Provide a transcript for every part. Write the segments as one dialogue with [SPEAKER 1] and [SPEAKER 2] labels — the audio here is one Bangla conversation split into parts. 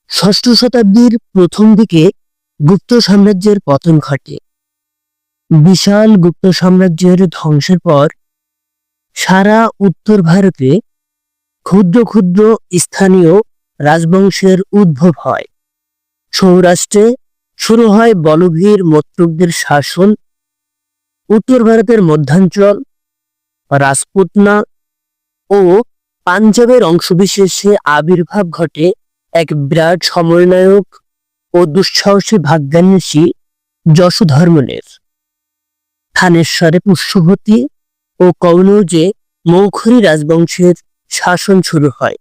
[SPEAKER 1] ষষ্ঠ শতাব্দীর প্রথম দিকে গুপ্ত সাম্রাজ্যের পতন ঘটে। বিশাল গুপ্ত সাম্রাজ্যের ধ্বংসের পর সারা উত্তর ভারতে ক্ষুদ্র ক্ষুদ্র স্থানীয় রাজবংশের উদ্ভব হয়। সৌরাষ্ট্রে শুরু হয় বলভীর মত্রকদের শাসন। উত্তর ভারতের মধ্যাঞ্চল, রাজপুতনা ও পাঞ্জাবের অংশবিশেষে আবির্ভাব ঘটে এক বিরাট সমন্বয়ক ও দুঃসাহসী ভাগ্যান্বেষী যশোধর্মনের। থানেশ্বরে পুষ্যবতী ও কনৌজে মৌখরী রাজবংশের শাসন শুরু হয়।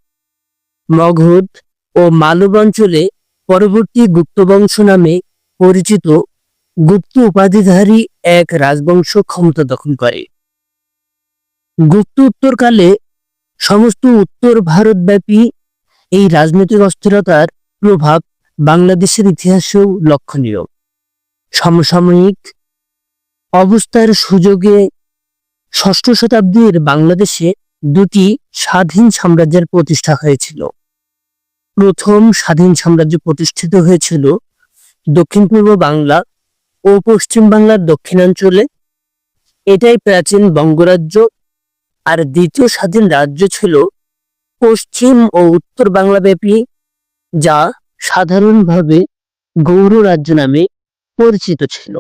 [SPEAKER 1] মগধ ও মালব অঞ্চলে পরবর্তী গুপ্তবংশ নামে পরিচিত গুপ্ত উপাধিধারী এক রাজবংশ ক্ষমতা দখল করে। গুপ্ত উত্তরকালে সমস্ত উত্তর ভারতব্যাপী এই রাজনৈতিক অস্থিরতার প্রভাব বাংলাদেশের ইতিহাসেও লক্ষণীয়। সমসাময়িক অবস্থার সুযোগে ষষ্ঠ শতাব্দীর বাংলাদেশে দুটি স্বাধীন সাম্রাজ্যের প্রতিষ্ঠা হয়েছিল। প্রথম স্বাধীন সাম্রাজ্য প্রতিষ্ঠিত হয়েছিল দক্ষিণ পূর্ব বাংলা ও পশ্চিম বাংলার দক্ষিণাঞ্চলে, এটাই প্রাচীন বঙ্গরাজ্য। আর দ্বিতীয় স্বাধীন রাজ্য ছিল পশ্চিম ও উত্তর বাংলাব্যাপী, যা সাধারণভাবে গৌড় রাজ্য নামে পরিচিত ছিল।